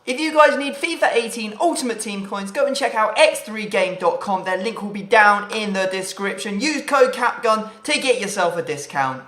If you guys need FIFA 18 Ultimate Team coins, go and check out x3game.com. Their link will be down in the description. Use code CAPGUN to get yourself a discount.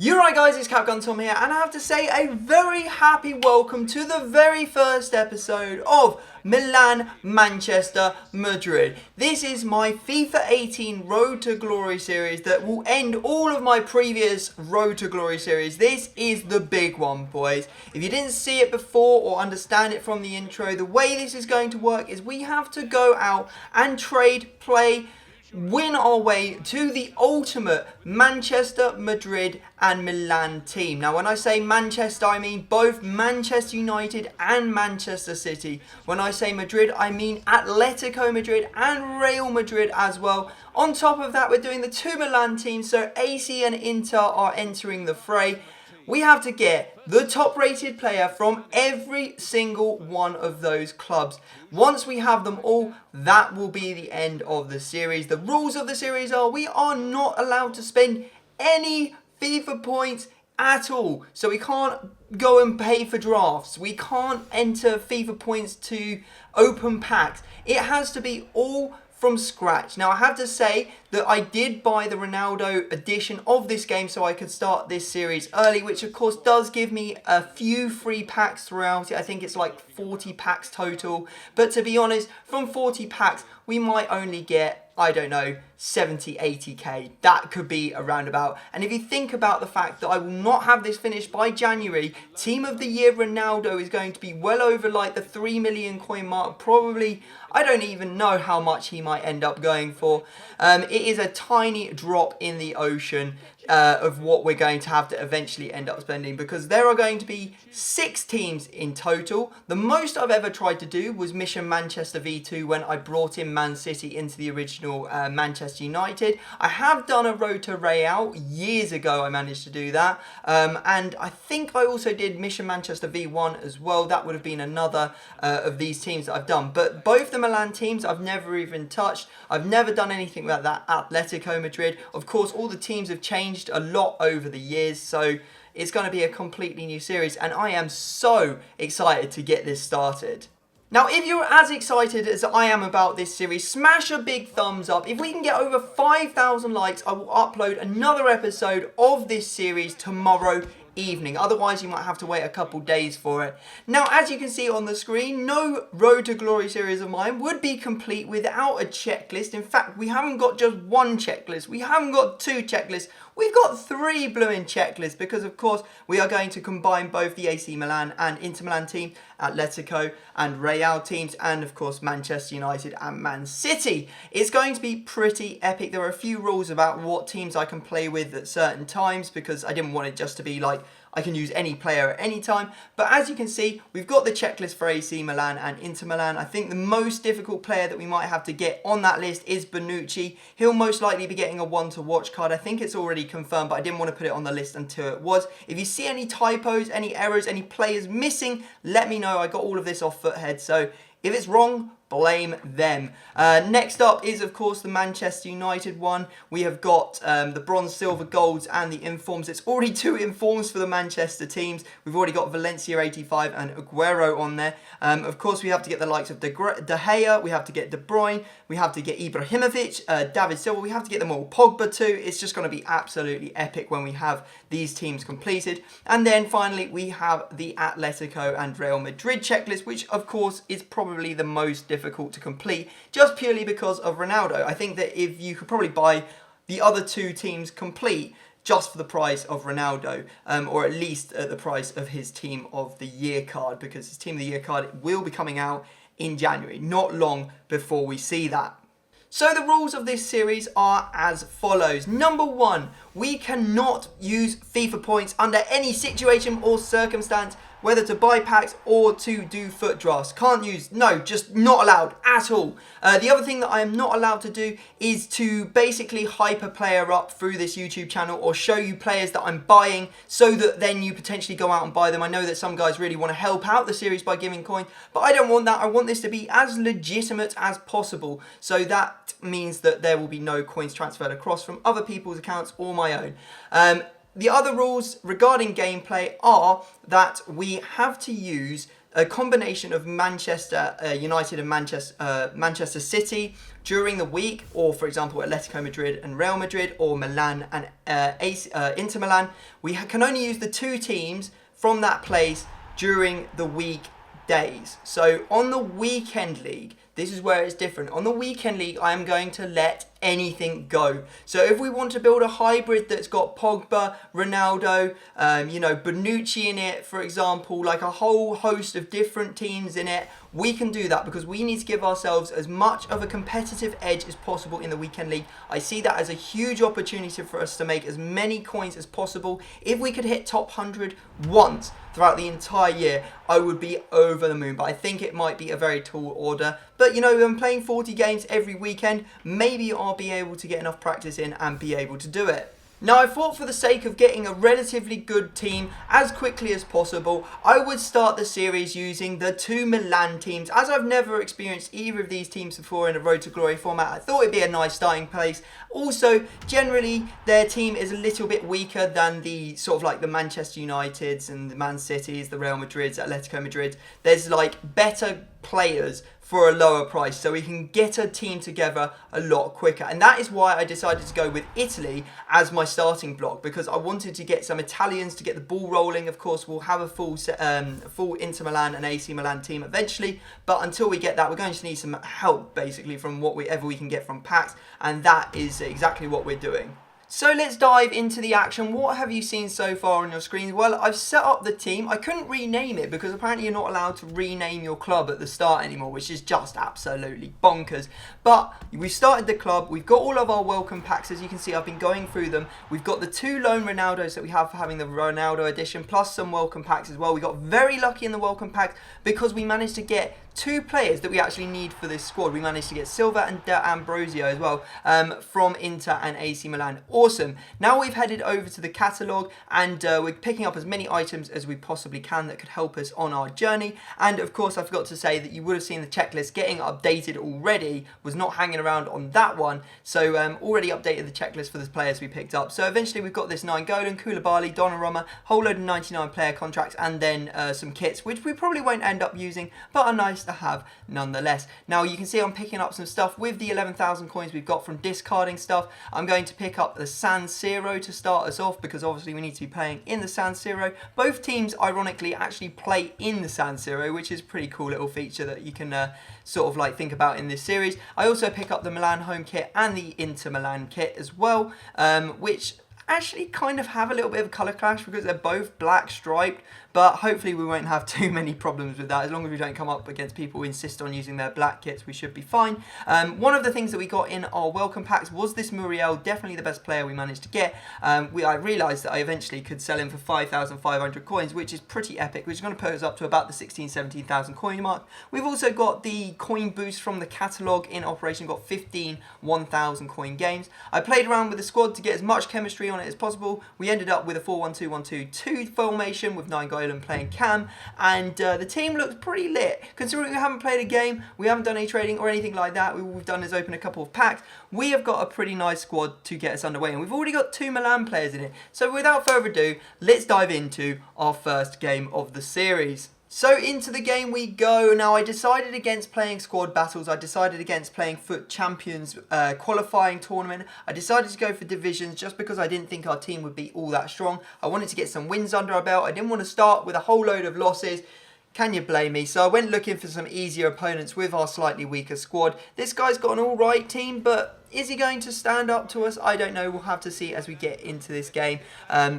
You're right guys, it's CapGun Tom here, and I have to say a very happy welcome to the very first episode of Milan, Manchester, Madrid. This is my FIFA 18 Road to Glory series that will end all of my previous Road to Glory series. This is the big one, boys. If you didn't see it before or understand it from the intro, the way this is going to work is we have to go out and trade, play, win our way to the ultimate Manchester, Madrid and Milan team. Now when I say Manchester, I mean both Manchester United and Manchester City. When I say Madrid, I mean Atletico Madrid and Real Madrid as well. On top of that, we're doing the two Milan teams, so AC and Inter are entering the fray. We have to get the top rated player from every single one of those clubs. Once we have them all, that will be the end of the series. The rules of the series are we are not allowed to spend any FIFA points at all. So we can't go and pay for drafts. We can't enter FIFA points to open packs. It has to be all from scratch. Now I have to say that I did buy the Ronaldo edition of this game so I could start this series early, which of course does give me a few free packs throughout it. I think it's like 40 packs total, but to be honest, from 40 packs we might only get, I don't know, 70, 80k. That could be a roundabout. And if you think about the fact that I will not have this finished by January, Team of the Year Ronaldo is going to be well over like the 3 million coin mark. Probably, I don't even know how much he might end up going for. It is a tiny drop in the ocean of what we're going to have to eventually end up spending, because there are going to be 6 teams in total. The most I've ever tried to do was Mission Manchester V2 when I brought in Man City into the original Manchester United. I have done a Road to Real years ago. I managed to do that, and I think I also did Mission Manchester V1 as well. That would have been another of these teams that I've done, but both the Milan teams I've never even touched. I've never done anything about that Atletico Madrid. Of course, all the teams have changed a lot over the years, so it's going to be a completely new series, and I am so excited to get this started. Now, if you're as excited as I am about this series, smash a big thumbs up. If we can get over 5,000 likes, I will upload another episode of this series tomorrow evening. Otherwise, you might have to wait a couple days for it. Now, as you can see on the screen, no Road to Glory series of mine would be complete without a checklist. In fact, we haven't got just one checklist. We haven't got 2 checklists. We've got 3 blooming checklists, because of course we are going to combine both the AC Milan and Inter Milan team, Atletico and Real teams, and of course Manchester United and Man City. It's going to be pretty epic. There are a few rules about what teams I can play with at certain times, because I didn't want it just to be like I can use any player at any time. But as you can see, we've got the checklist for AC Milan and Inter Milan. I think the most difficult player that we might have to get on that list is Bonucci. He'll most likely be getting a 1 to watch card. I think it's already confirmed, but I didn't want to put it on the list until it was. If you see any typos, any errors, any players missing, let me know. I got all of this off Foothead, so if it's wrong, blame them. Next up is, of course, the Manchester United one. We have got the bronze, silver, golds and the informs. It's already 2 informs for the Manchester teams. We've already got Valencia 85 and Aguero on there. Of course, we have to get the likes of De Gea. We have to get De Bruyne. We have to get Ibrahimovic, David Silva. We have to get them all. Pogba too. It's just going to be absolutely epic when we have these teams completed. And then finally, we have the Atletico and Real Madrid checklist, which of course is probably the most difficult to complete, just purely because of Ronaldo. I think that if you could probably buy the other 2 teams complete just for the price of Ronaldo, or at least at the price of his Team of the Year card, because his Team of the Year card will be coming out in January, not long before we see that. So the rules of this series are as follows. Number 1, we cannot use FIFA points under any situation or circumstance, whether to buy packs or to do foot drafts. Can't use, no, just not allowed at all. The other thing that I am not allowed to do is to basically hype a player up through this YouTube channel or show you players that I'm buying so that then you potentially go out and buy them. I know that some guys really want to help out the series by giving coins, but I don't want that. I want this to be as legitimate as possible. So that means that there will be no coins transferred across from other people's accounts or my own. The other rules regarding gameplay are that we have to use a combination of Manchester United and Manchester City during the week, or for example Atletico Madrid and Real Madrid, or Milan and Inter Milan. We can only use the 2 teams from that place during the weekdays. So on the weekend league, this is where it's different. On the weekend league, I am going to let anything go. So if we want to build a hybrid that's got Pogba, Ronaldo, Bonucci in it, for example, like a whole host of different teams in it, we can do that because we need to give ourselves as much of a competitive edge as possible in the weekend league. I see that as a huge opportunity for us to make as many coins as possible. If we could hit top 100 once throughout the entire year, I would be over the moon. But I think it might be a very tall order. But you know, if I'm playing 40 games every weekend, maybe I'll be able to get enough practice in and be able to do it. Now, I thought for the sake of getting a relatively good team as quickly as possible, I would start the series using the 2 Milan teams. As I've never experienced either of these teams before in a Road to Glory format, I thought it'd be a nice starting place. Also, generally, their team is a little bit weaker than the sort of like the Manchester Uniteds and the Man Cities, the Real Madrids, Atletico Madrid. There's like better players for a lower price, so we can get a team together a lot quicker. And that is why I decided to go with Italy as my starting block, because I wanted to get some Italians to get the ball rolling. Of course, we'll have a full Inter Milan and AC Milan team eventually, but until we get that, we're going to need some help basically from whatever we can get from packs, and that is exactly what we're doing. So let's dive into the action. What have you seen so far on your screens? Well, I've set up the team. I couldn't rename it because apparently you're not allowed to rename your club at the start anymore, which is just absolutely bonkers. But we've started the club. We've got all of our welcome packs. As you can see, I've been going through them. We've got the 2 lone Ronaldos that we have for having the Ronaldo edition, plus some welcome packs as well. We got very lucky in the welcome packs because we managed to get 2 players that we actually need for this squad. We managed to get Silva and Ambrosio as well from Inter and AC Milan. Awesome. Now we've headed over to the catalogue and we're picking up as many items as we possibly can that could help us on our journey. And of course, I forgot to say that you would have seen the checklist getting updated already. Was not hanging around on that one. So already updated the checklist for the players we picked up. So eventually we've got this Nainggolan, Koulibaly, Donnarumma, whole load of 99 player contracts, and then some kits, which we probably won't end up using, but are nice to have nonetheless. Now you can see I'm picking up some stuff with the 11,000 coins we've got from discarding stuff. I'm going to pick up the San Siro to start us off because obviously we need to be playing in the San Siro. Both teams ironically actually play in the San Siro, which is a pretty cool little feature that you can sort of like think about in this series. I also pick up the Milan home kit and the Inter Milan kit as well, which actually kind of have a little bit of a colour clash because they're both black striped, but hopefully we won't have too many problems with that. As long as we don't come up against people who insist on using their black kits, we should be fine. One of the things that we got in our welcome packs was this Muriel, definitely the best player we managed to get. I realised that I eventually could sell him for 5,500 coins, which is pretty epic, which is going to put us up to about the 17,000 coin mark. We've also got the coin boost from the catalogue in operation, got 15 1,000 coin games. I played around with the squad to get as much chemistry on it as possible. We ended up with a 4-1-2-1-2-2 formation with Nainggolan playing Cam, and the team looks pretty lit. Considering we haven't played a game, we haven't done any trading or anything like that, all we've done is open a couple of packs, we have got a pretty nice squad to get us underway, and we've already got 2 Milan players in it. So without further ado, let's dive into our first game of the series. So into the game we go. Now I decided against playing squad battles. I decided against playing FUT Champions qualifying tournament. I decided to go for divisions just because I didn't think our team would be all that strong. I wanted to get some wins under our belt. I didn't want to start with a whole load of losses. Can you blame me? So I went looking for some easier opponents with our slightly weaker squad. This guy's got an alright team, but Is he going to stand up to us? I don't know. We'll have to see as we get into this game.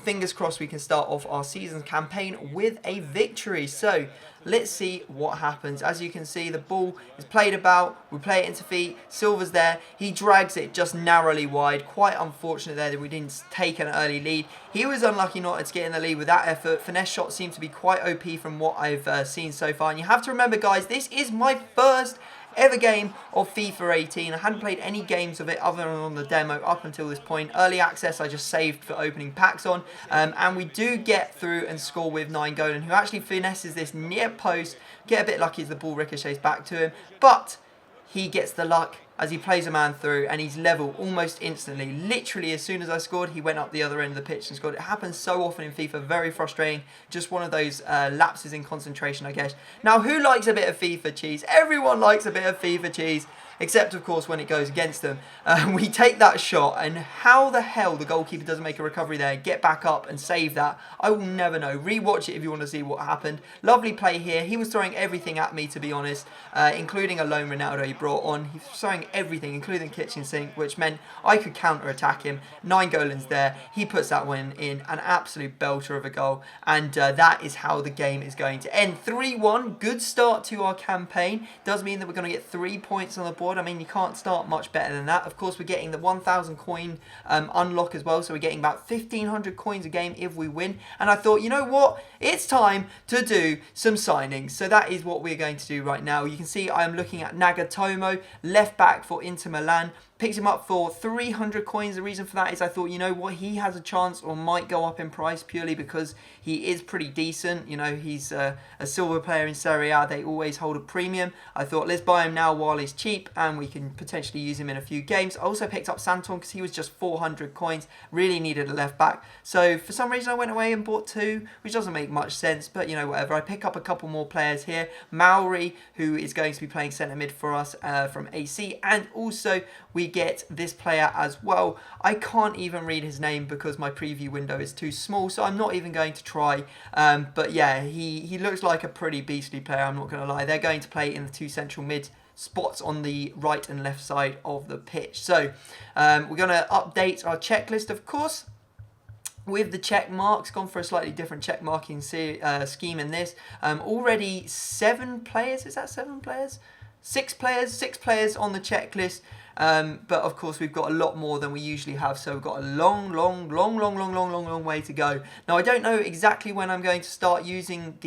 Fingers crossed we can start off our season campaign with a victory. So let's see what happens. As you can see, the ball is played about. We play it into feet. Silva's there. He drags it just narrowly wide. Quite unfortunate there that we didn't take an early lead. He was unlucky not to get in the lead with that effort. Finesse shots seem to be quite OP from what I've seen so far. And you have to remember, guys, this is my first ever game of FIFA 18. I hadn't played any games of it other than on the demo up until this point. Early access I just saved for opening packs on. And we do get through and score with Nainggolan, who actually finesses this near post. Get a bit lucky as the ball ricochets back to him. But he gets the luck as he plays a man through and he's level almost instantly. Literally as soon as I scored, he went up the other end of the pitch and scored. It happens so often in FIFA, very frustrating. Just one of those lapses in concentration, I guess. Now, who likes a bit of FIFA cheese? Everyone likes a bit of FIFA cheese, except of course when it goes against them. We take that shot, and how the hell the goalkeeper doesn't make a recovery there, get back up and save that, I will never know. Rewatch it if you want to see what happened. Lovely play here. He was throwing everything at me, to be honest, including a lone Ronaldo he brought on. He was throwing everything, including kitchen sink, which meant I could counter-attack him. Nainggolan's there. He puts that one in, an absolute belter of a goal, and that is how the game is going to end. 3-1, good start to our campaign. Does mean that we're going to get 3 points on the board. I mean, you can't start much better than that. Of course, we're getting the 1,000 coin unlock as well, so we're getting about 1,500 coins a game if we win. And I thought, you know what? It's time to do some signings. So that is what we're going to do right now. You can see I'm looking at Nagatomo, left back for Inter Milan. Picked him up for 300 coins. The reason for that is I thought, you know what, he has a chance or might go up in price purely because he is pretty decent. You know, he's a silver player in Serie A. They always hold a premium. I thought, let's buy him now while he's cheap and we can potentially use him in a few games. I also picked up Santon because he was just 400 coins. Really needed a left back. So for some reason I went away and bought two, which doesn't make much sense, but you know, whatever. I pick up a couple more players here. Maori, who is going to be playing centre mid for us from AC, and also we get this player as well. I can't even read his name because my preview window is too small, so I'm not even going to try. But yeah, he looks like a pretty beastly player, I'm not going to lie. They're going to play in the two central mid spots on the right and left side of the pitch. So we're going to update our checklist, of course, with the check marks. Gone for a slightly different check marking scheme in this. Already 7 players. Is that 7 players? 6 players on the checklist. But of course we've got a lot more than we usually have, so we've got a long way to go. Now I don't know exactly when I'm going to start using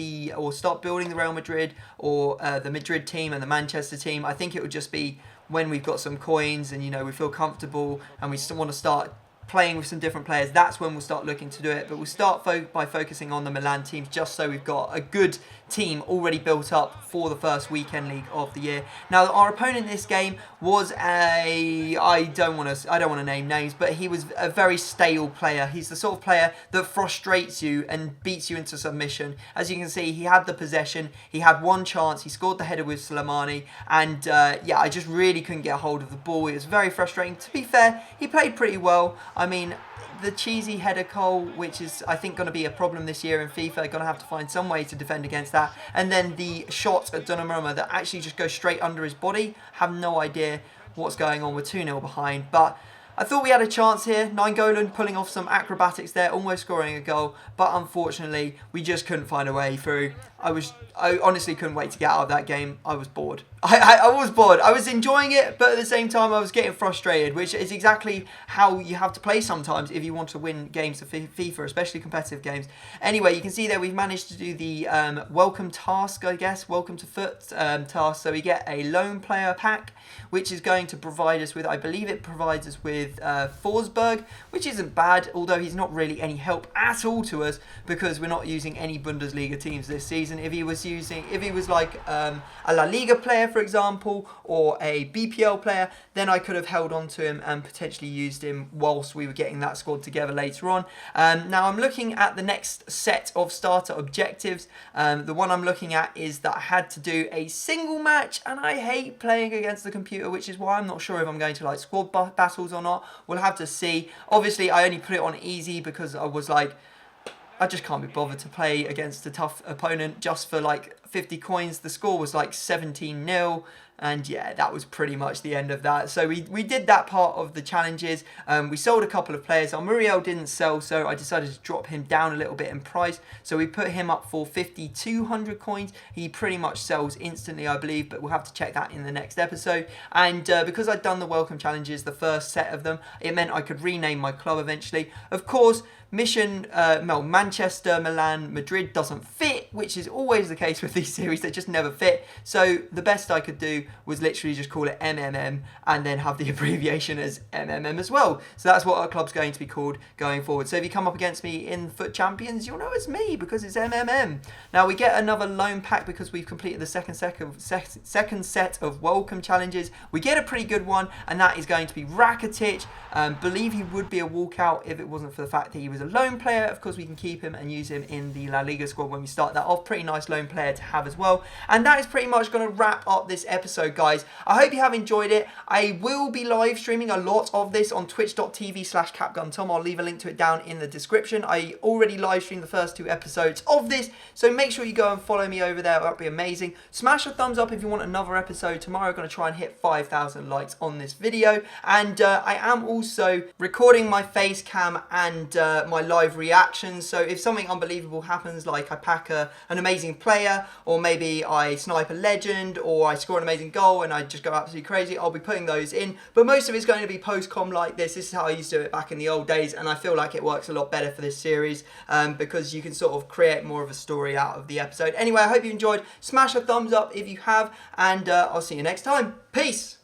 start building the Real Madrid or the Madrid team and the Manchester team. I think it would just be when we've got some coins and, you know, we feel comfortable and we still want to start playing with some different players. That's when we'll start looking to do it. But we'll start by focusing on the Milan teams, just so we've got a good team already built up for the first weekend league of the year. Now our opponent in this game was I don't want to name names, but he was a very stale player. He's the sort of player that frustrates you and beats you into submission. As you can see, he had the possession, he had one chance, he scored the header with Slimani, and yeah, I just really couldn't get a hold of the ball. It was very frustrating. To be fair, he played pretty well. I mean, the cheesy header goal, which is, I think, going to be a problem this year in FIFA. They're going to have to find some way to defend against that. And then the shot at Donnarumma that actually just goes straight under his body. Have no idea what's going on. We're 2-0 behind. But I thought we had a chance here. Nainggolan pulling off some acrobatics there, almost scoring a goal. But unfortunately, we just couldn't find a way through. I honestly couldn't wait to get out of that game. I was bored. I was bored. I was enjoying it, but at the same time, I was getting frustrated, which is exactly how you have to play sometimes if you want to win games of FIFA, especially competitive games. Anyway, you can see there we've managed to do the welcome task, I guess, welcome to foot task. So we get a lone player pack, which is going to provide us with, I believe it provides us with Forsberg, which isn't bad, although he's not really any help at all to us because we're not using any Bundesliga teams this season. If he was like a La Liga player, for example, or a BPL player, then I could have held on to him and potentially used him whilst we were getting that squad together later on. Now I'm looking at the next set of starter objectives. The one I'm looking at is that I had to do a single match, and I hate playing against the computer, which is why I'm not sure if I'm going to like squad battles or not. We'll have to see. Obviously, I only put it on easy because I was like, I just can't be bothered to play against a tough opponent just for like 50 coins. The score was like 17-0. And yeah, that was pretty much the end of that. So we did that part of the challenges. We sold a couple of players. Our Muriel didn't sell, so I decided to drop him down a little bit in price. So we put him up for 5,200 coins. He pretty much sells instantly, I believe, but we'll have to check that in the next episode. And because I'd done the welcome challenges, the first set of them, it meant I could rename my club eventually. Of course, Manchester, Milan, Madrid doesn't fit, which is always the case with these series. They just never fit. So the best I could do was literally just call it MMM and then have the abbreviation as MMM as well. So that's what our club's going to be called going forward. So if you come up against me in Foot Champions, you'll know it's me because it's MMM. Now we get another loan pack because we've completed the second set of welcome challenges. We get a pretty good one, and that is going to be Rakitic. Believe he would be a walkout if it wasn't for the fact that he was a loan player. Of course, we can keep him and use him in the La Liga squad when we start that off. Pretty nice loan player to have as well. And that is pretty much going to wrap up this episode, guys. I hope you have enjoyed it. I will be live streaming a lot of this on twitch.tv/CapGunTom. I'll leave a link to it down in the description. I already live streamed the first 2 episodes of this, so make sure you go and follow me over there. That'd be amazing. Smash a thumbs up if you want another episode. Tomorrow I'm going to try and hit 5,000 likes on this video. And I am also recording my face cam and my live reactions. So if something unbelievable happens, like I pack an amazing player, or maybe I snipe a legend, or I score an amazing goal and I just go absolutely crazy, I'll be putting those in. But most of it's going to be post-com like this. This is how I used to do it back in the old days, and I feel like it works a lot better for this series because you can sort of create more of a story out of the episode. Anyway, I hope you enjoyed. Smash a thumbs up if you have, and I'll see you next time. Peace!